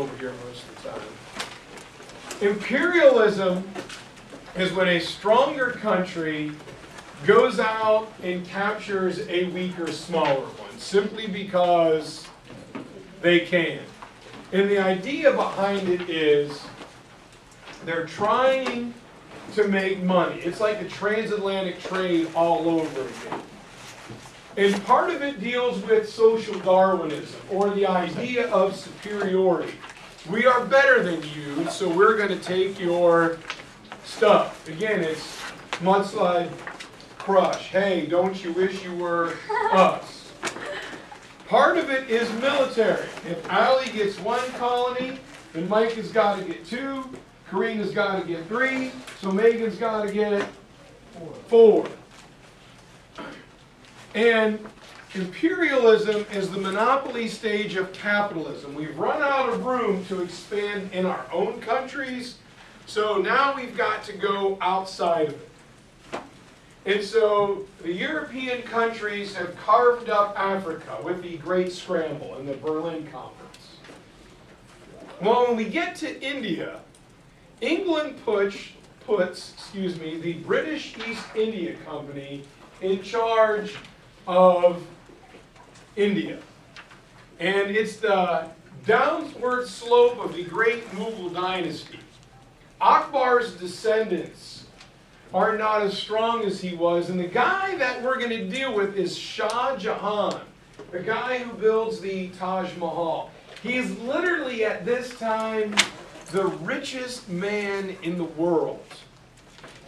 over here most of the time. Imperialism is when a stronger country goes out and captures a weaker, smaller one, simply because they can. And the idea behind it is they're trying to make money. It's like the transatlantic trade all over again. And part of it deals with social Darwinism, or the idea of superiority. We are better than you, so we're going to take your stuff. Again, it's mudslide crush. Hey, don't you wish you were us? Part of it is military. If Allie gets one colony, then Mike has got to get 2, Karina's got to get 3, so Megan's got to get 4. And imperialism is the monopoly stage of capitalism. We've run out of room to expand in our own countries, so now we've got to go outside of it. And so the European countries have carved up Africa with the Great Scramble and the Berlin Conference. Well, when we get to India, England puts the British East India Company in charge of India. And it's the downward slope of the great Mughal dynasty. Akbar's descendants are not as strong as he was, and the guy that we're going to deal with is Shah Jahan, the guy who builds the Taj Mahal. He is literally at this time the richest man in the world.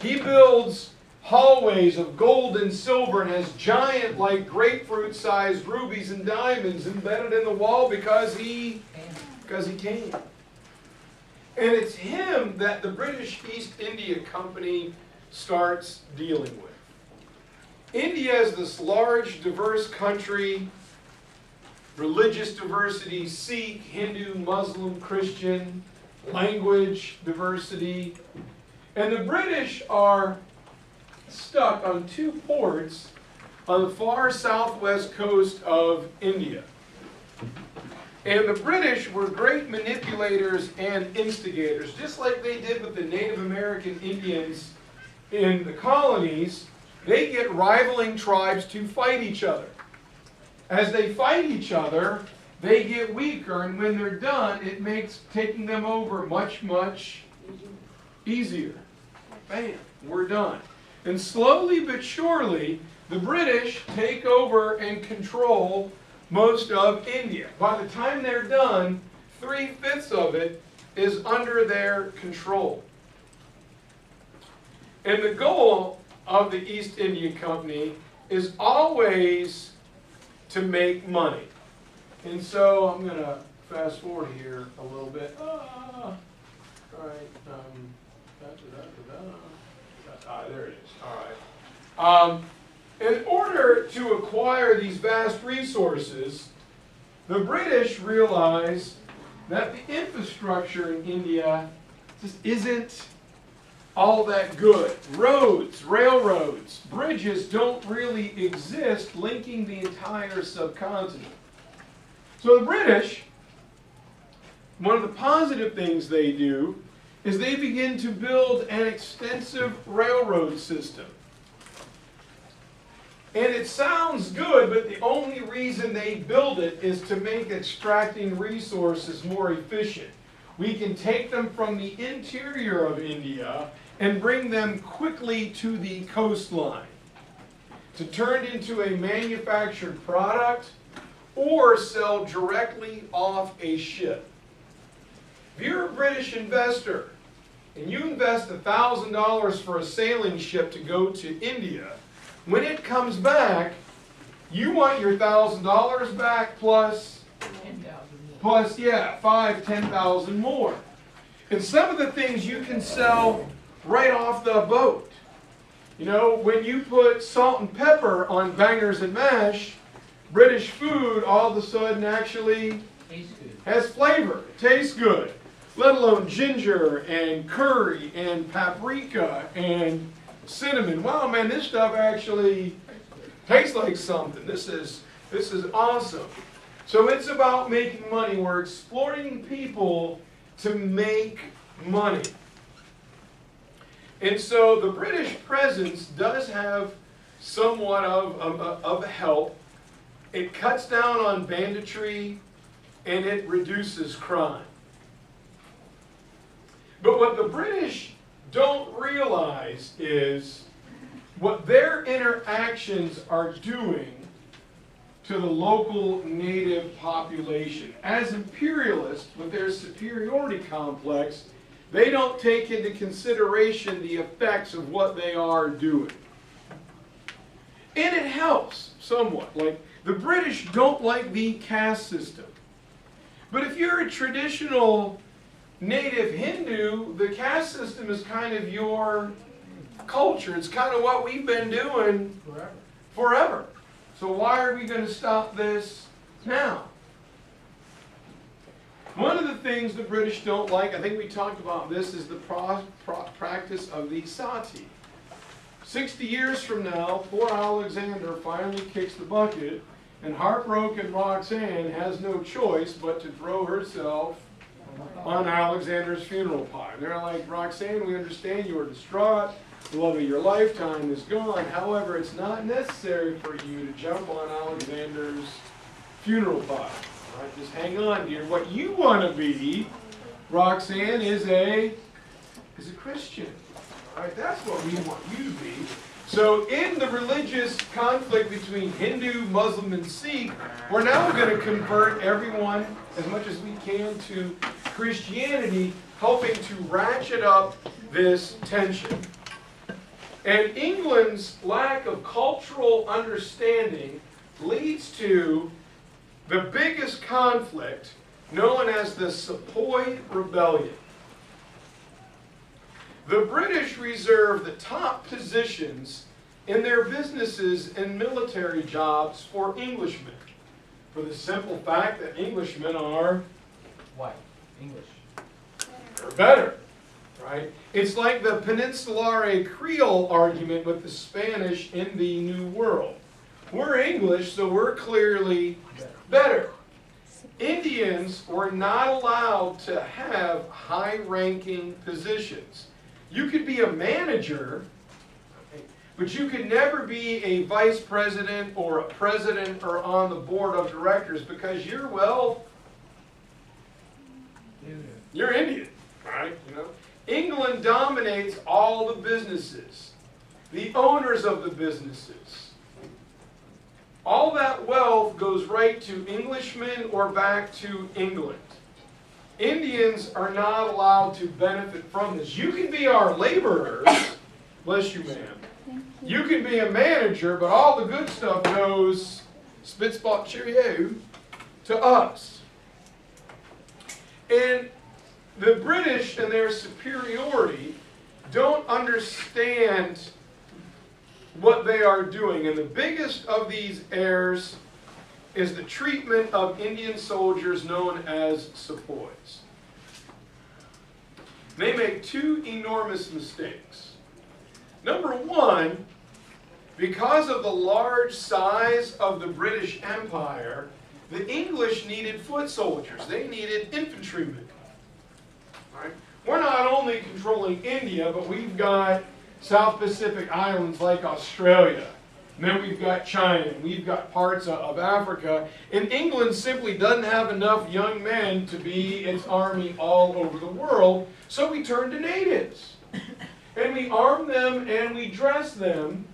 He builds hallways of gold and silver and has giant, like grapefruit-sized rubies and diamonds embedded in the wall because he can. And it's him that the British East India Company starts dealing with. India is this large, diverse country, religious diversity, Sikh, Hindu, Muslim, Christian, language diversity. And the British are stuck on 2 ports on the far southwest coast of India. And the British were great manipulators and instigators, just like they did with the Native American Indians in the colonies. They get rivaling tribes to fight each other. As they fight each other, they get weaker, and when they're done, it makes taking them over much, much easier. Bam, we're done. And slowly but surely, the British take over and control most of India. By the time they're done, 3/5 of it is under their control. And the goal of the East India Company is always to make money. And so I'm going to fast forward here a little bit. All right. There it is. All right. In order to acquire these vast resources, the British realized that the infrastructure in India just isn't all that good. Roads, railroads, bridges don't really exist linking the entire subcontinent. So the British, one of the positive things they do is they begin to build an extensive railroad system. And it sounds good, but the only reason they build it is to make extracting resources more efficient. We can take them from the interior of India and bring them quickly to the coastline to turn into a manufactured product or sell directly off a ship. If you're a British investor and you invest $1,000 for a sailing ship to go to India, when it comes back, you want your $1,000 back plus $5,000, $10,000 more. And some of the things you can sell right off the boat. You know, when you put salt and pepper on bangers and mash, British food all of a sudden actually has flavor, tastes good. Let alone ginger and curry and paprika and cinnamon. Wow, man, this stuff actually tastes like something. This is awesome. So it's about making money. We're exploiting people to make money. And so the British presence does have somewhat of help. It cuts down on banditry and it reduces crime. But what the British don't realize is what their interactions are doing to the local native population. As imperialists, with their superiority complex, they don't take into consideration the effects of what they are doing. And it helps somewhat. Like, the British don't like the caste system. But if you're a traditional native Hindu, the caste system is kind of your culture. It's kind of what we've been doing forever. So why are we going to stop this now? One of the things the British don't like, I think we talked about this, is the practice of the sati. 60 years from now, poor Alexander finally kicks the bucket, and heartbroken Roxanne has no choice but to throw herself on Alexander's funeral pyre. They're like, Roxanne, we understand you are distraught. The love of your lifetime is gone. However, it's not necessary for you to jump on Alexander's funeral pyre. Right? Just hang on, dear. What you want to be, Roxanne, is a Christian. All right? That's what we want you to be. So in the religious conflict between Hindu, Muslim, and Sikh, we're now going to convert everyone as much as we can to Christianity, helping to ratchet up this tension. And England's lack of cultural understanding leads to the biggest conflict, known as the Sepoy Rebellion. The British reserve the top positions in their businesses and military jobs for Englishmen, for the simple fact that Englishmen are white, English. They're better, right? It's like the Peninsulare Creole argument with the Spanish in the New World. We're English, so we're clearly better. Indians were not allowed to have high-ranking positions. You could be a manager, but you could never be a vice president or a president or on the board of directors because you're, well, you're Indian, right? You know? England dominates all the businesses, the owners of the businesses. All that wealth goes right to Englishmen or back to England. Indians are not allowed to benefit from this. You can be our laborers, bless you, ma'am. You can be a manager, but all the good stuff goes spit spot cheerio to us. And the British and their superiority don't understand what they are doing. And the biggest of these errors is the treatment of Indian soldiers known as sepoys. They make two enormous mistakes. Number one, because of the large size of the British Empire, the English needed foot soldiers. They needed infantrymen. Right? We're not only controlling India, but we've got South Pacific islands like Australia. And then we've got China, and we've got parts of Africa. And England simply doesn't have enough young men to be its army all over the world, so we turn to natives. And we arm them and we dress them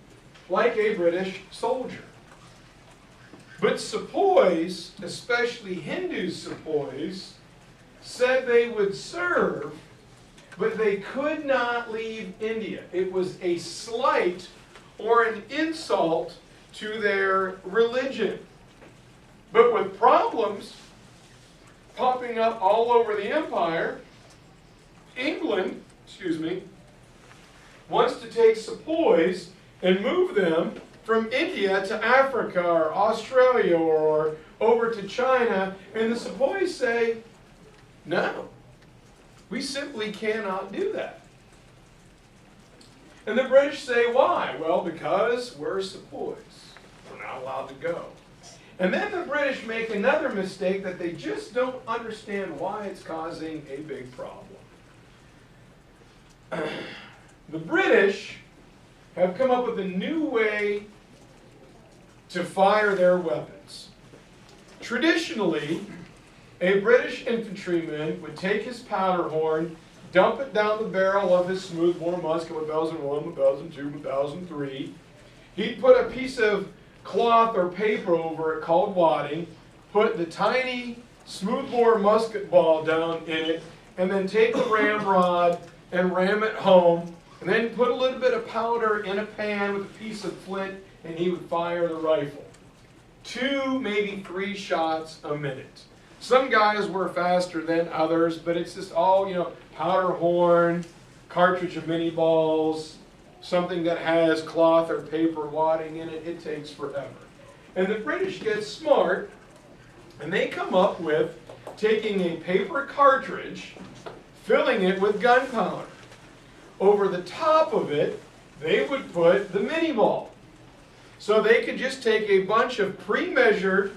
like a British soldier. But sepoys, especially Hindu sepoys, said they would serve, but they could not leave India. It was a slight or an insult to their religion. But with problems popping up all over the empire, England, wants to take sepoys and move them from India to Africa or Australia or over to China, and the sepoys say, no, we simply cannot do that. And the British say, why? Well, because we're sepoys. We're not allowed to go. And then the British make another mistake that they just don't understand why it's causing a big problem. The British have come up with a new way to fire their weapons. Traditionally, a British infantryman would take his powder horn, dump it down the barrel of his smoothbore musket, 1001, 1002, 1003. He'd put a piece of cloth or paper over it called wadding, put the tiny smoothbore musket ball down in it, and then take a ramrod and ram it home, and then put a little bit of powder in a pan with a piece of flint, and he would fire the rifle. 2, maybe 3 shots a minute. Some guys were faster than others, but it's just all, powder horn, cartridge of mini balls, something that has cloth or paper wadding in it. It takes forever. And the British get smart, and they come up with taking a paper cartridge, filling it with gunpowder. Over the top of it, they would put the mini ball. So they could just take a bunch of pre-measured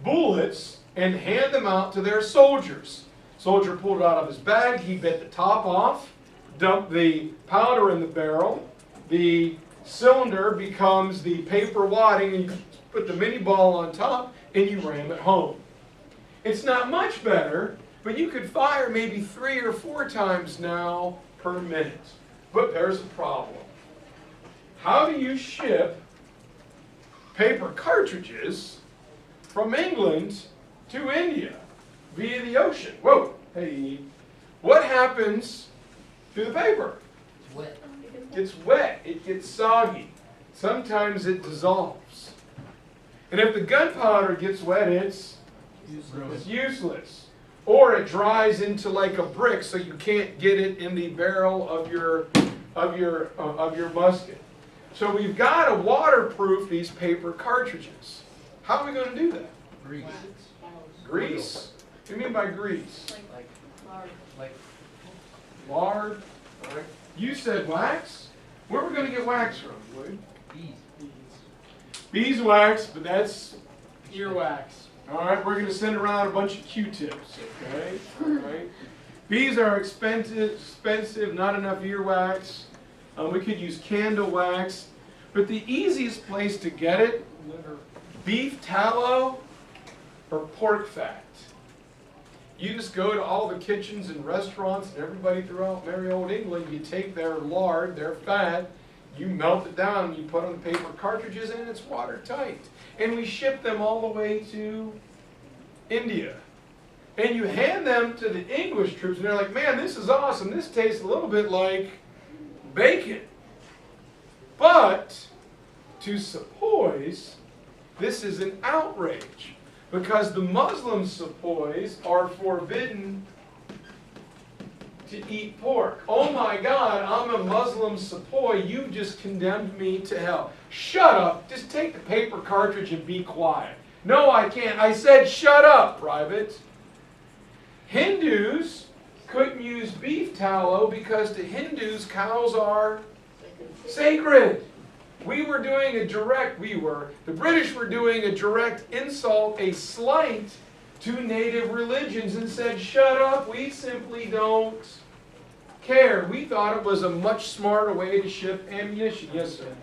bullets and hand them out to their soldiers. Soldier pulled it out of his bag, he bit the top off, dumped the powder in the barrel, the cylinder becomes the paper wadding, and you put the mini ball on top, and you ram it home. It's not much better, but you could fire maybe 3 or 4 times now per minute. But there's a problem. How do you ship paper cartridges from England to India via the ocean? Whoa, hey, what happens to the paper? It's wet. It's wet, it gets soggy. Sometimes it dissolves. And if the gunpowder gets wet, it's useless. Or it dries into like a brick, so you can't get it in the barrel of your musket. So we've got to waterproof these paper cartridges. How are we going to do that? Grease. Grease? What do you mean by grease? Like lard. Lard? All right. You said wax? Where are we going to get wax from, Lloyd? Bees. Beeswax, but that's Earwax. all right. We're going to send around a bunch of Q-tips. Okay. All right. Bees are expensive. Not enough earwax. We could use candle wax, but the easiest place to get it: beef tallow or pork fat. You just go to all the kitchens and restaurants and everybody throughout merry old England, you take their lard, their fat, you melt it down and you put on the paper cartridges and it's watertight. And we ship them all the way to India. And you hand them to the English troops and they're like, man, this is awesome. This tastes a little bit like bacon. But to Sepoys, this is an outrage. Because the Muslim Sepoys are forbidden to eat pork. Oh my God, I'm a Muslim Sepoy. You just condemned me to hell. Shut up. Just take the paper cartridge and be quiet. No, I can't. I said shut up, Private. Hindus couldn't use beef tallow because to Hindus, cows are sacred. The British were doing a direct insult, a slight to native religions and said, shut up, we simply don't care. We thought it was a much smarter way to ship ammunition. Yes, sir.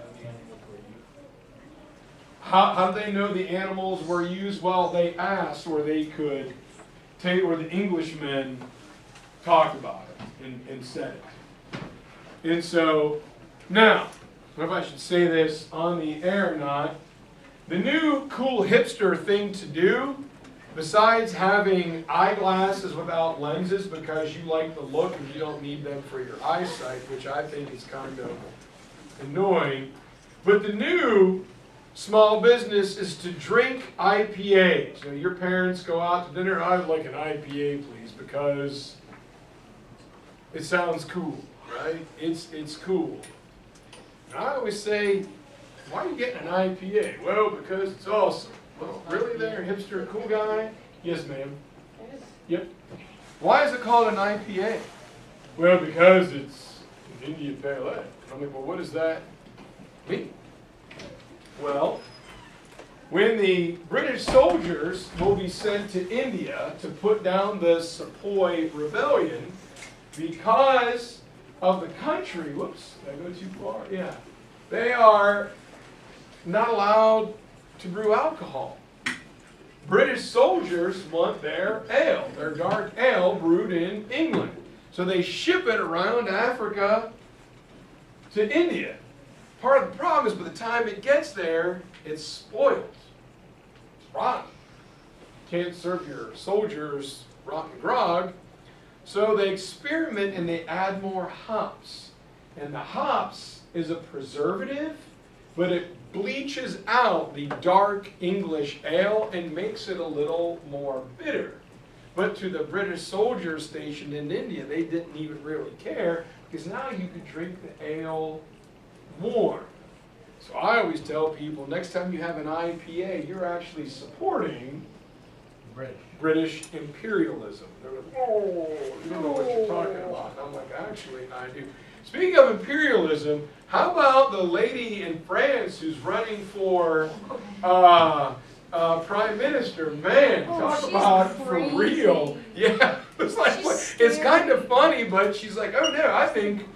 How did they know the animals were used? Well, they asked, or they could take, or the Englishmen talked about it and said it. And so, now, I don't know if I should say this on the air or not. The new cool hipster thing to do, besides having eyeglasses without lenses because you like the look and you don't need them for your eyesight, which I think is kind of annoying, but the new small business is to drink IPAs. You know, your parents go out to dinner, I'd like an IPA please, because it sounds cool, right? It's cool. I always say, why are you getting an IPA? Well, because it's awesome. Well, really there, hipster, cool guy? Yes, ma'am. Yep. Why is it called an IPA? Well, because it's an Indian Pale Ale. I'm like, well, what does that mean? Well, when the British soldiers will be sent to India to put down the Sepoy rebellion because of the country, whoops, did I go too far? Yeah. They are not allowed to brew alcohol. British soldiers want their ale, their dark ale brewed in England. So they ship it around Africa to India. Part of the problem is by the time it gets there, it's spoiled. It's rotten. Can't serve your soldiers rotten grog. So they experiment and they add more hops. And the hops is a preservative, but it bleaches out the dark English ale and makes it a little more bitter. But to the British soldiers stationed in India, they didn't even really care, because now you could drink the ale warm. So I always tell people, next time you have an IPA, you're actually supporting British imperialism. They're like, oh, you don't know what you're talking about. And I'm like, actually, I do. Speaking of imperialism, how about the lady in France who's running for Prime Minister? Man, talk about for real. Yeah, it's like, it's kind of funny, but she's like, oh no, I think,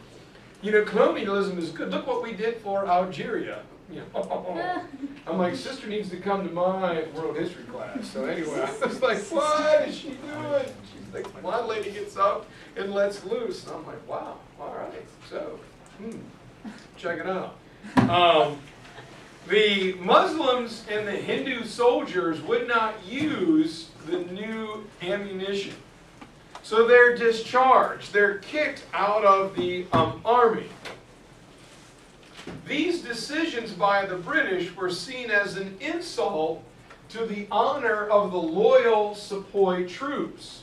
you know, colonialism is good. Look what we did for Algeria. You know, I'm like, sister needs to come to my world history class. So anyway, I was like, what is she doing? She's like, one lady gets up and lets loose. And I'm like, wow, all right. So, check it out. The Muslims and the Hindu soldiers would not use the new ammunition. So they're discharged. They're kicked out of the army. These decisions by the British were seen as an insult to the honor of the loyal Sepoy troops.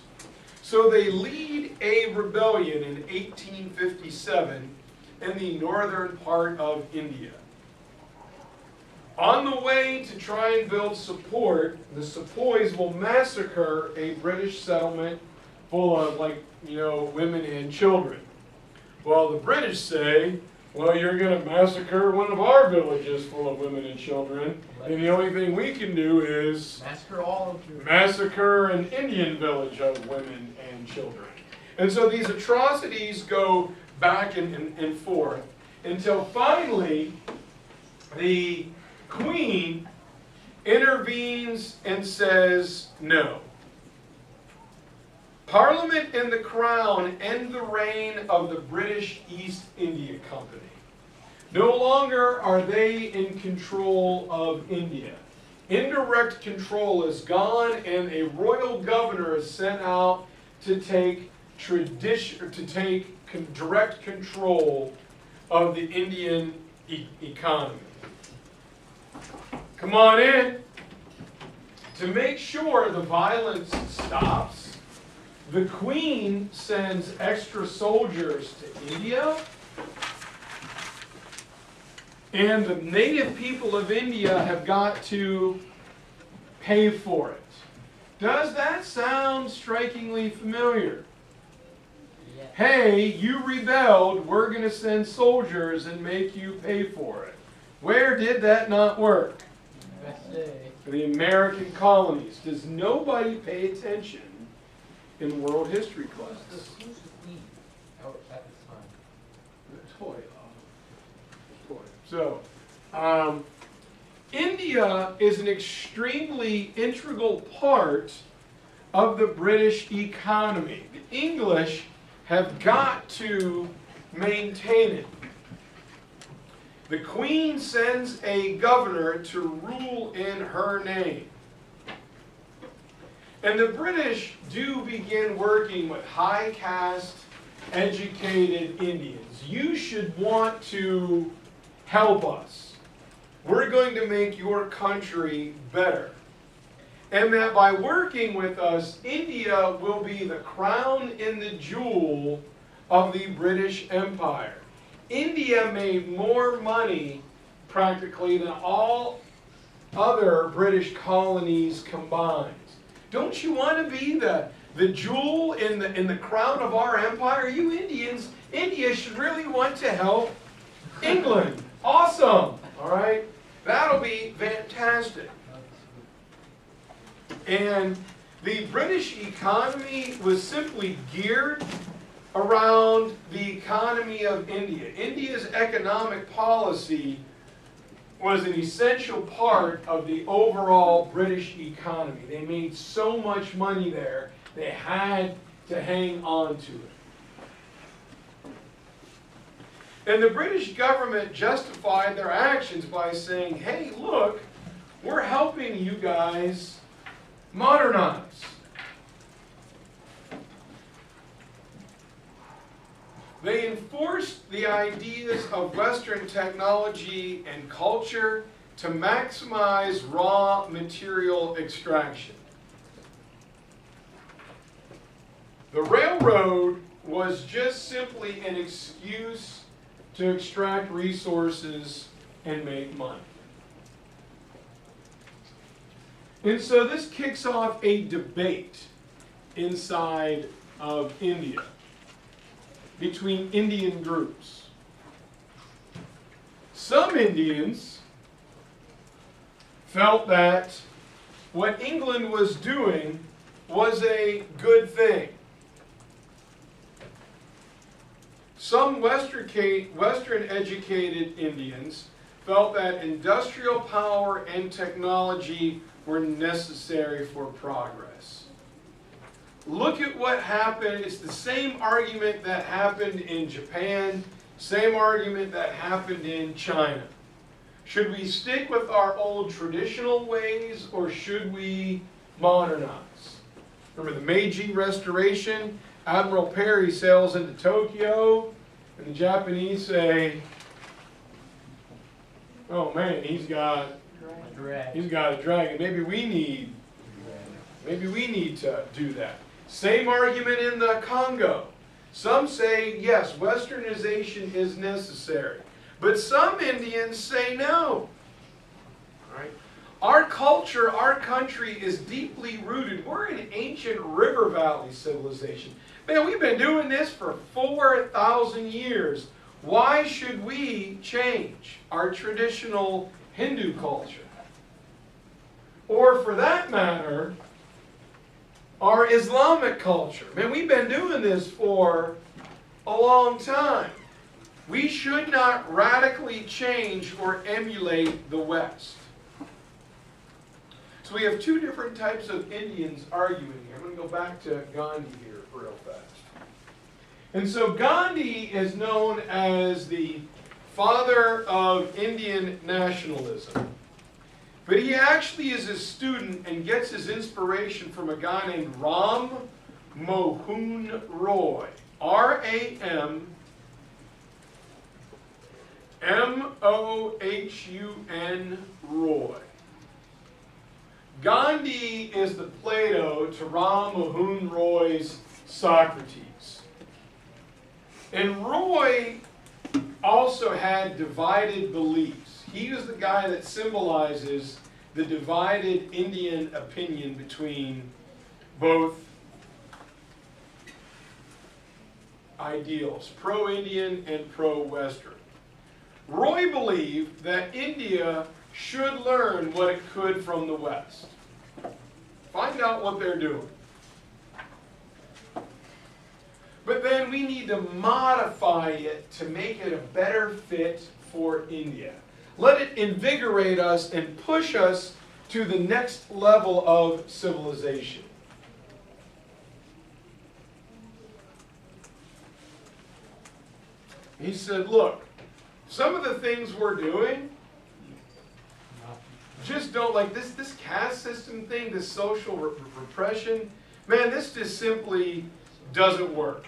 So they lead a rebellion in 1857 in the northern part of India. On the way to try and build support, the Sepoys will massacre a British settlement full of, like, you know, women and children. Well, the British say, well, you're going to massacre one of our villages full of women and children, and the only thing we can do is massacre an Indian village of women and children. And so these atrocities go back and forth until finally the Queen intervenes and says no. Parliament and the Crown end the reign of the British East India Company. No longer are they in control of India. Indirect control is gone, and a royal governor is sent out to take direct control of the Indian economy. Come on in. To make sure the violence stops, the Queen sends extra soldiers to India, and the native people of India have got to pay for it. Does that sound strikingly familiar? Yeah. Hey, you rebelled, we're going to send soldiers and make you pay for it. Where did that not work? The American colonies. Does nobody pay attention in world history class? Who's the Queen at this time? Toy. So, India is an extremely integral part of the British economy. The English have got to maintain it. The Queen sends a governor to rule in her name. And the British do begin working with high caste, educated Indians. You should want to help us. We're going to make your country better. And that by working with us, India will be the crown and the jewel of the British Empire. India made more money practically than all other British colonies combined. Don't you want to be the jewel in the crown of our empire? You Indians, India should really want to help England. Awesome. All right? That'll be fantastic. And the British economy was simply geared around the economy of India. India's economic policy was an essential part of the overall British economy. They made so much money there, they had to hang on to it. And the British government justified their actions by saying, hey, look, we're helping you guys modernize. They enforced the ideas of Western technology and culture to maximize raw material extraction. The railroad was just simply an excuse to extract resources and make money. And so this kicks off a debate inside of India between Indian groups. Some Indians felt that what England was doing was a good thing. Some Western-educated Indians felt that industrial power and technology were necessary for progress. Look at what happened. It's the same argument that happened in Japan, same argument that happened in China. Should we stick with our old traditional ways or should we modernize? Remember the Meiji Restoration? Admiral Perry sails into Tokyo and the Japanese say, oh man, he's got a dragon. Maybe we need to do that. Same argument in the Congo. Some say, yes, westernization is necessary. But some Indians say no. Right? Our culture, our country is deeply rooted. We're an ancient river valley civilization. Man, we've been doing this for 4,000 years. Why should we change our traditional Hindu culture? Or for that matter, our Islamic culture. Man, we've been doing this for a long time. We should not radically change or emulate the West. So we have two different types of Indians arguing here. I'm going to go back to Gandhi here real fast. And so Gandhi is known as the father of Indian nationalism. But he actually is a student and gets his inspiration from a guy named Ram Mohan Roy. R-A-M-M-O-H-U-N Roy. Gandhi is the Plato to Ram Mohan Roy's Socrates. And Roy also had divided beliefs. He was the guy that symbolizes the divided Indian opinion between both ideals, pro-Indian and pro-Western. Roy believed that India should learn what it could from the West. Find out what they're doing. But then we need to modify it to make it a better fit for India. Let it invigorate us and push us to the next level of civilization. He said, look, some of the things we're doing just don't, like this caste system thing, this social repression, man, this just simply doesn't work.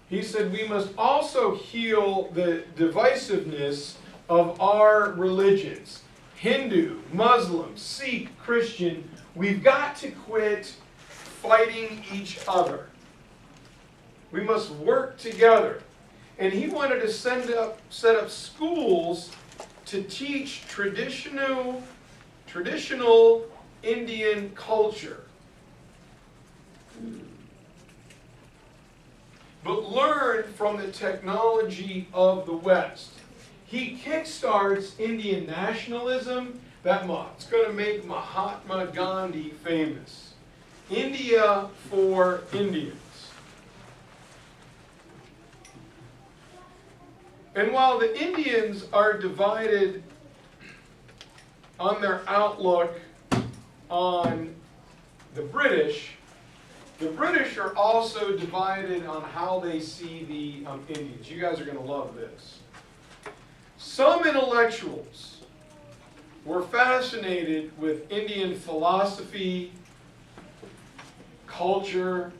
He said we must also heal the divisiveness of our religions. Hindu, Muslim, Sikh, Christian, we've got to quit fighting each other. We must work together. And he wanted to set up schools to teach traditional Indian culture. But learn from the technology of the West. He kickstarts Indian nationalism That it's going to make Mahatma Gandhi famous. India for Indians. And while the Indians are divided on their outlook on the British are also divided on how they see the Indians. You guys are going to love this. Some intellectuals were fascinated with Indian philosophy, culture,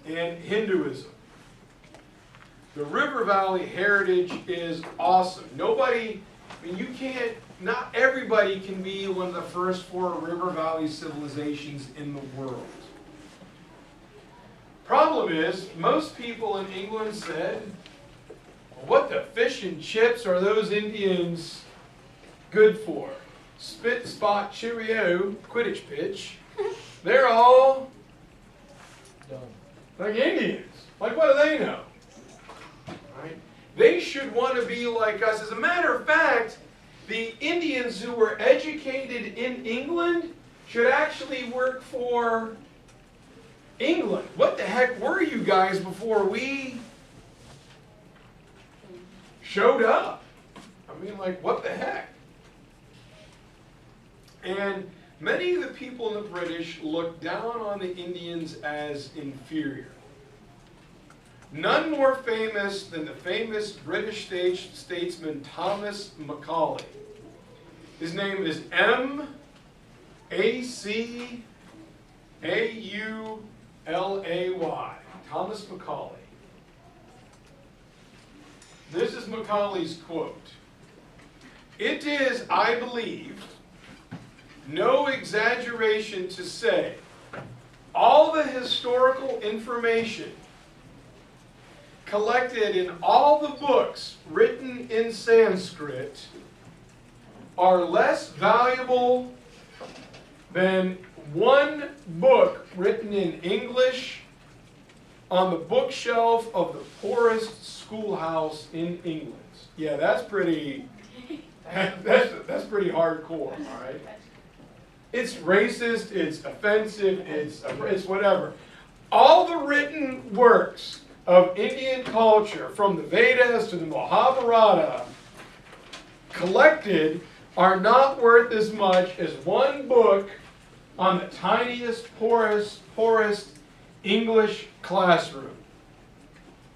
and Hinduism. The River Valley heritage is awesome. Not everybody can be one of the first 4 River Valley civilizations in the world. Problem is, most people in England said, what the fish and chips are those Indians good for? Spit, spot, cheerio, Quidditch pitch. They're all like Indians. Like, what do they know? Right? They should want to be like us. As a matter of fact, the Indians who were educated in England should actually work for England. What the heck were you guys before we showed up? I mean, like, what the heck? And many of the people in the British looked down on the Indians as inferior. None more famous than the famous British statesman Thomas Macaulay. His name is M-A-C-A-U-L-A-Y. Thomas Macaulay. This is Macaulay's quote. It is, I believe, no exaggeration to say all the historical information collected in all the books written in Sanskrit are less valuable than one book written in English on the bookshelf of the poorest schoolhouse in England. Yeah, that's pretty hardcore, all right? It's racist, it's offensive, it's whatever. All the written works of Indian culture, from the Vedas to the Mahabharata, collected, are not worth as much as one book on the tiniest, poorest English classroom.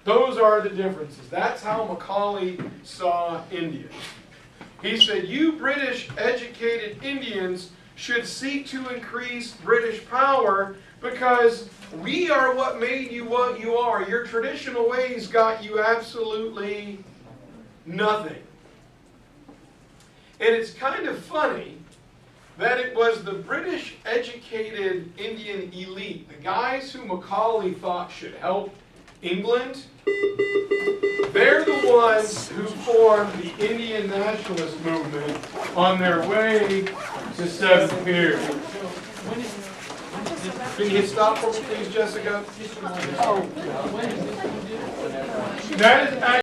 Those are the differences. That's how Macaulay saw India. He said, you British educated Indians should seek to increase British power because we are what made you what you are. Your traditional ways got you absolutely nothing. And it's kind of funny that it was the British educated Indian elite, the guys who Macaulay thought should help England, they're the ones who formed the Indian nationalist movement on their way to seventh period. Can you stop for me, please, Jessica? When is this? That is